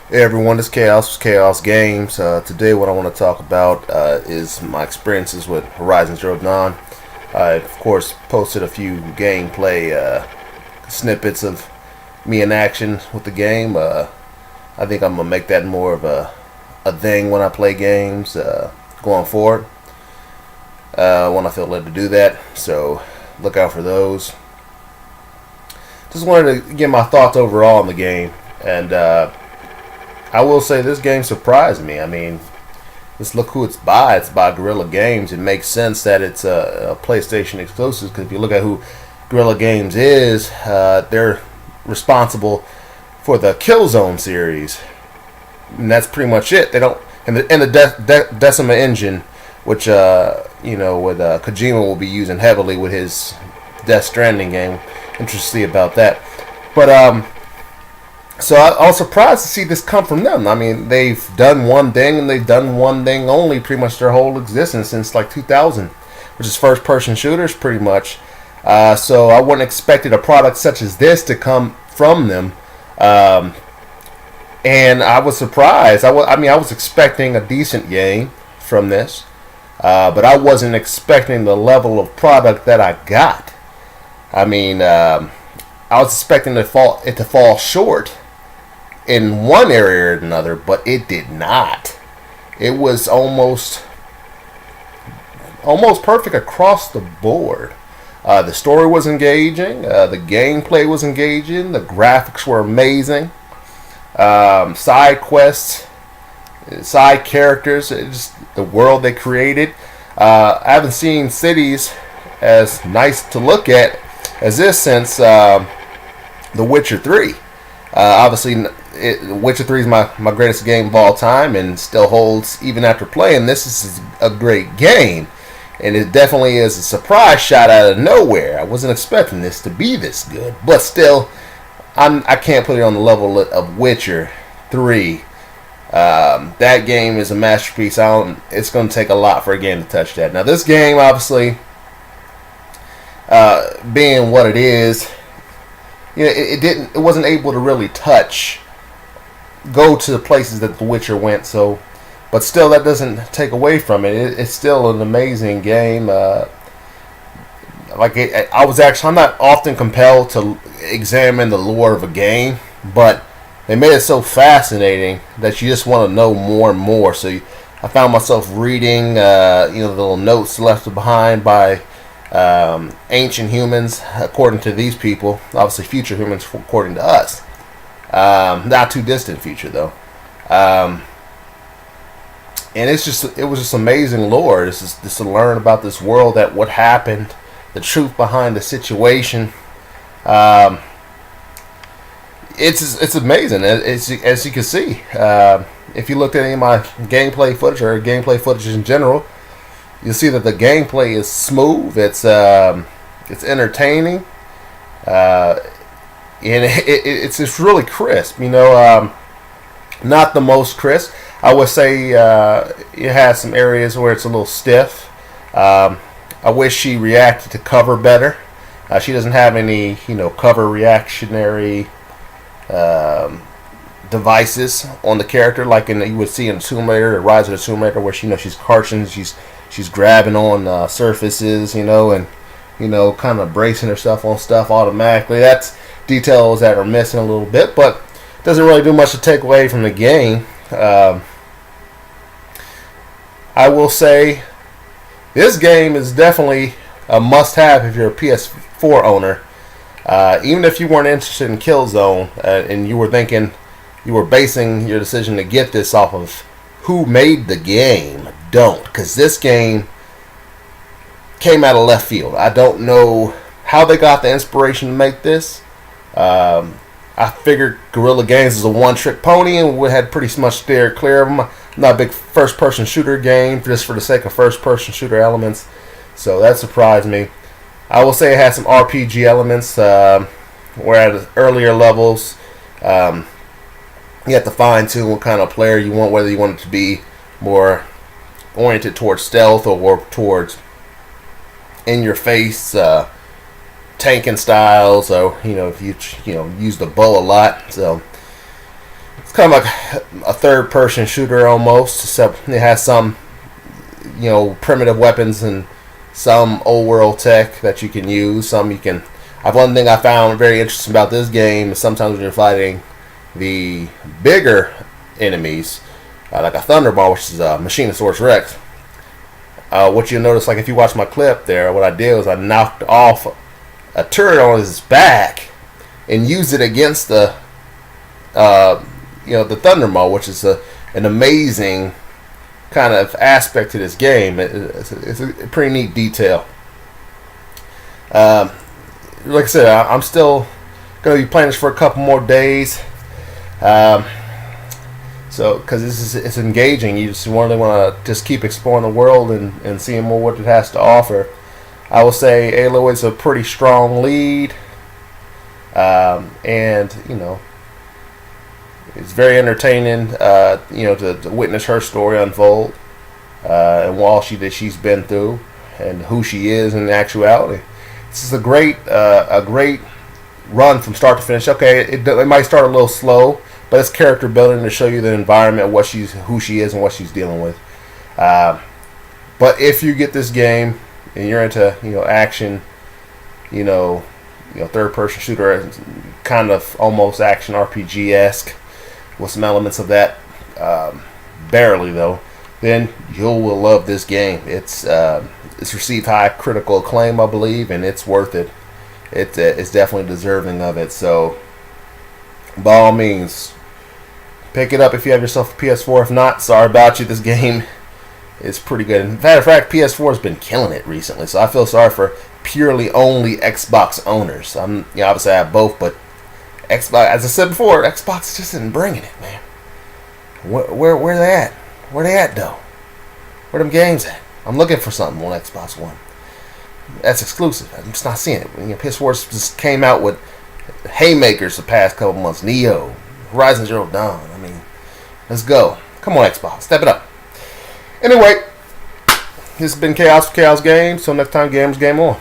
Hey everyone, this is Kaous Games. Today, what I want to talk about is my experiences with Horizon Zero Dawn. I, of course, posted a few gameplay snippets of me in action with the game. I think I'm gonna make that more of a thing when I play games going forward. When I feel led to do that, so look out for those. Just wanted to get my thoughts overall on the game, and I will say this game surprised me. I mean, just look who it's by. It's by Guerrilla Games. It makes sense that it's a PlayStation exclusive because if you look at who Guerrilla Games is, they're responsible for the Killzone series, and that's pretty much it. They don't and the Decima engine, which with Kojima will be using heavily with his Death Stranding game. Interesting to see about that, but So I was surprised to see this come from them. I mean, they've done one thing and they've done one thing only pretty much their whole existence since like 2000, which is first-person shooters pretty much. So I wouldn't expected a product such as this to come from them. And I was surprised. I was expecting a decent game from this, but I wasn't expecting the level of product that I got. I mean, I was expecting it to fall short in one area or another, but it did not. It was almost perfect across the board. The story was engaging. The gameplay was engaging. The graphics were amazing. Side quests, side characters, just the world they created. I haven't seen cities as nice to look at as this since The Witcher 3. Obviously, Witcher 3 is my greatest game of all time and still holds even after playing. This is a great game, and it definitely is a surprise shot out of nowhere. I wasn't expecting this to be this good, but still, I can't put it on the level of Witcher 3. That game is a masterpiece. It's going to take a lot for a game to touch that. Now, this game, obviously, being what it is, it wasn't able to really go to the places that The Witcher went. So, but still, that doesn't take away from it. It's still an amazing game. I'm not often compelled to examine the lore of a game, but they made it so fascinating that you just want to know more and more. So I found myself reading, the little notes left behind by ancient humans, according to these people. Obviously, future humans, according to us. Not too distant future though. And it was just amazing lore. Just to learn about this world, that what happened, the truth behind the situation. It's amazing. As you can see, if you looked at any of my gameplay footage or gameplay footage in general, you'll see that the gameplay is smooth. It's entertaining. And it's just really crisp, not the most crisp. I would say it has some areas where it's a little stiff. I wish she reacted to cover better. She doesn't have any, cover reactionary devices on the character like you would see in Tomb Raider or Rise of the Tomb Raider, where she's crouching, she's grabbing on surfaces, and kind of bracing herself on stuff automatically. That's details that are missing a little bit, but doesn't really do much to take away from the game. I will say this game is definitely a must-have if you're a PS4 owner. Even if you weren't interested in Killzone and you were basing your decision to get this off of who made the game, don't, because this game came out of left field. I don't know how they got the inspiration to make this. I figured Guerrilla Games is a one-trick pony, and we had pretty much steered clear of them. I'm not a big first-person shooter game just for the sake of first-person shooter elements, so that surprised me. I will say it had some RPG elements, where at earlier levels, you have to fine-tune what kind of player you want, whether you want it to be more oriented towards stealth or towards in-your-face tanking styles, or if you use the bow a lot. So It's kind of like a third-person shooter almost, except it has some, primitive weapons and some old-world tech that you can use. Some you can. One thing I found very interesting about this game is sometimes when you're fighting the bigger enemies, like a Thunderball, which is a Machinosaurus Rex. What you'll notice, like if you watch my clip there, what I did was I knocked off a turret on his back and used it against the the Thunderball, which is an amazing kind of aspect to this game. It's a pretty neat detail. Like I said, I'm still going to be playing this for a couple more days. So, because it's engaging, you just really want to just keep exploring the world and seeing more what it has to offer. I will say Aloy is a pretty strong lead, and it's very entertaining. To witness her story unfold, and all she's been through, and who she is in actuality. This is a great run from start to finish. Okay, it might start a little slow, but it's character building to show you the environment, who she is, and what she's dealing with. But if you get this game and you're into action, third-person shooter, kind of almost action RPG-esque with some elements of that, barely though, then you will love this game. It's received high critical acclaim, I believe, and it's worth it. It's definitely deserving of it. So, by all means, pick it up if you have yourself a PS4. If not, sorry about you. This game is pretty good. In matter of fact, PS4 has been killing it recently, so I feel sorry for purely only Xbox owners. Obviously I have both, but Xbox, as I said before, Xbox just isn't bringing it, man. Where they at? Where they at, though? Where them games at? I'm looking for something on Xbox One that's exclusive. I'm just not seeing it. PS4 just came out with haymakers the past couple months. Neo, Horizon Zero Dawn. Let's go. Come on, Xbox. Step it up. Anyway, this has been Kaous for Kaous Games. Till next time, gamers, game on.